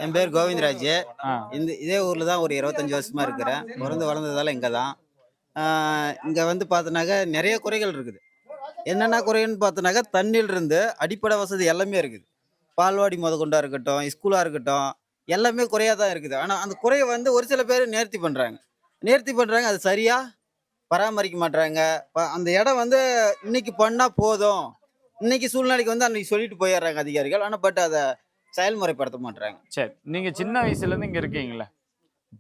என் பேர் கோவிந்தராஜ். ஆ. இதே ஊர்ல தான் ஒரு 25 வருஷமா இருக்கிறேன். பொறந்து வளர்ந்ததெல்லாம் இங்க தான். ஆ, இங்க வந்து பார்த்தோன்னாக்க நெறைய குறைகள் இருக்குது. என்னென்ன குறைன்னு பார்த்தோன்னாக்க, தண்ணீலருந்து அடிப்படை வசதி எல்லாமே இருக்குது. பால்வாடி மொதற்கொண்டா இருக்கட்டும், ஸ்கூலா இருக்கட்டும், எல்லாமே குறையா தான் இருக்குது. ஆனா, அந்த குறைய வந்து ஒரு சில பேரு நேர்த்தி பண்றாங்க. நேர்த்தி பண்றாங்க. அது சரியா பராமரிக்க மாட்றாங்க. அந்த இடம் வந்து இன்னைக்கு பண்ணா போதும். இன்னைக்கு சூழ்நிலைக்கு வந்து அன்னைக்கு சொல்லிட்டு போயிர்றாங்க அதிகாரிகள். ஆனா, அத செயல்முறைப்படுத்த மாட்றாங்க. சரி. நீங்க சின்ன வயசுலேருந்து இங்க இருக்கீங்கல்ல.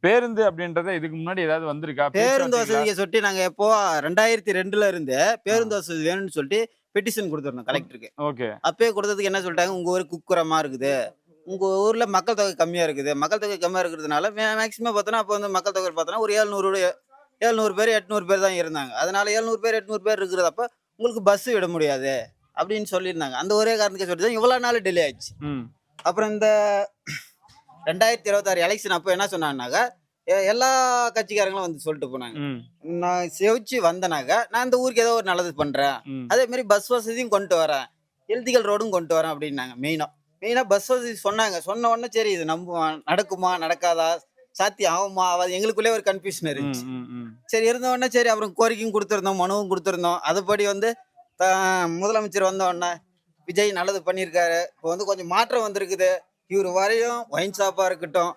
பேருந்து அப்படின்றது இதுக்கு முன்னாடி ஏதாவது வந்திருக்கா? பேருந்து பேச்சுவார்த்தைகளா? வசதிய சொட்டி நாங்க எப்போ 2002ல இருந்து ஆ. பேருந்து வசதி வேணும்னு சொல்லிட்டு பெட்டிஷன் குடுத்துருந்தோம் கலெக்டருக்கு. ஓகே. அப்பயே குடுத்ததுக்கு என்ன சொல்ட்டாங்க, "உங்க ஊரு குக்கிரமா இருக்குது. உங்க ஊர்ல மக்கள் தொகை கம்மியா இருக்குது. மக்கள் தொகை கம்மியா இருக்கிறதுனால மேக்ஸிமம் பார்த்தோன்னா, அப்ப வந்து மக்கள் தொகை பார்த்தோன்னா, ஒரு 700 பேர், 800 பேர் தான் இருந்தாங்க. அதனால 700 பேர், 800 பேர் இருக்கிறப்ப உங்களுக்கு பஸ் விட முடியாது." அப்படின்னு சொல்லியிருந்தாங்க. அந்த ஒரே காரணத்துக்கு சொல்லி தான் இவ்வளோ நாள் டிலே ஆயிடுச்சு. ம். அப்புறம் இந்த 2026 எலெக்ஷன் அப்போ என்ன சொன்னாங்கன்னாக்க, எல்லா கட்சிக்காரங்களும் வந்து சொல்லிட்டு போனாங்க. ம். நான் செவிச்சு வந்தனாக்க, நான் இந்த ஊருக்கு ஏதோ ஒரு நல்லது பண்றேன். ம். அதே மாரி பஸ் வசதியும் கொண்டு வரேன். எலக்ட்ரிக்கல் ரோடும் கொண்டு வரேன் அப்படின்னாங்க மெயினா. மெயினா பஸ் வசதி சொன்னாங்க. சொன்ன உடனே சரி இது நடக்குமா? நடக்காதா? சாத்தியம் ஆகுமா? ஆவாது? எங்களுக்குள்ளே ஒரு கன்ஃப்யூஷன் ம். இருந்துச்சு. ம். ம். சரி இருந்த உடனே சரி அப்புறம் கோரிக்கையும் குடுத்திருந்தோம், மனுவும் குடுத்திருந்தோம். அதுபடி வந்து த முதலமைச்சர் வந்த உடனே, விஜய் நல்லது பண்ணியிருக்காரு. இப்போ வந்து கொஞ்சம் மாற்றம் வந்திருக்குது. இவரு வரையும் ஒயின் ஷாப்பா இருக்கட்டும்,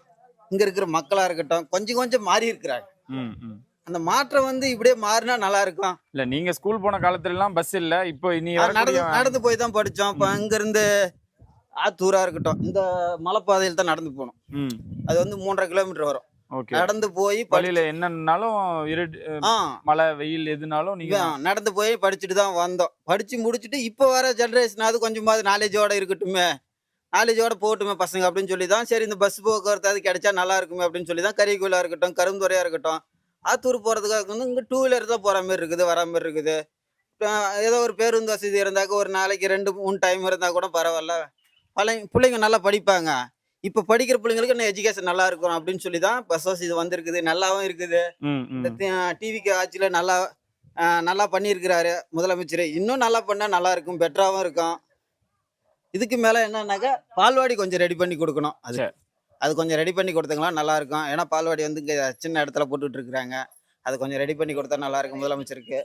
இங்க இருக்கிற மக்களா இருக்கட்டும், கொஞ்சம் கொஞ்சம் மாறி இருக்கிறாங்க. ம். ம். அந்த மாற்றம் வந்து இப்படியே மாறினா நல்லா இருக்கும். இல்ல நீங்க ஸ்கூல் போன காலத்துலலாம் பஸ் இல்ல. இப்போ இனி நடந்து வரக்கூடிய நடந்து போய் தான் படிச்சோம். இப்ப ம். அங்கிருந்து ஆத்தூரா இருக்கட்டும், இந்த மலைப்பாதையில தான் நடந்து போனோம். ம். அது வந்து 3 1/2 கிலோமீட்டர் வரும். ஓகே. நடந்து போய் வழியில என்னன்னாலும் ஆ மழை, வெயில் எதுனாலும் நீங்க நடந்து போய் படிச்சுட்டு தான் வந்தோம். படிச்சு முடிச்சுட்டு இப்ப வர ஜெனரேஷனாவது கொஞ்சமாவது நாலேஜோட இருக்கட்டுமே. நாலேஜோட போகட்டுமே பசங்க அப்படின்னு சொல்லி தான் சரி இந்த பஸ் போக்குவரத்தாவது கிடைச்சா நல்லா இருக்குமே அப்படின்னு சொல்லி தான் கரிக்குலா இருக்கட்டும், கரும்புத்துறையா இருக்கட்டும், ஆத்தூர் போறதுக்காக வந்து இங்க 2 வீலர் தான் போற மாரி இருக்குது, வர மாரி இருக்குது. அ ஏதோ ஒரு பேருந்து வசதி இருந்தாக்க ஒரு நாளைக்கு 2, 3 டைம் இருந்தா கூட பரவால்ல. புள்ளைங்க நல்லா படிப்பாங்க. இப்ப படிக்கிற புள்ளைங்களுக்கு இன்னும் எஜுகேஷன் நல்லா இருக்கும் அப்படின்னு சொல்லி தான் பஸ் வசதி வந்திருக்குது. நல்லாவும் இருக்குது. ம். இந்த ம். டிவிக்கு ஆட்சியில நல்லா பண்ணியிருக்கிறாரு முதலமைச்சர். இன்னும் நல்லா பண்ணா நல்லா இருக்கும். பெட்டராவும் இருக்கும். இதுக்கு மேல என்னன்னாக்கா, பால்வாடி கொஞ்சம் ரெடி பண்ணி குடுக்கணும். சரி. அது கொஞ்சம் ரெடி பண்ணி குடுத்தீங்கன்னா நல்லாருக்கும். ஏன்னா பால்வாடி வந்து இங்க சின்ன இடத்துல போட்டுட்டு இருக்கிறாங்க. அது கொஞ்சம் ரெடி பண்ணி குடுத்தா நல்லாருக்கும் முதலமைச்சருக்கு.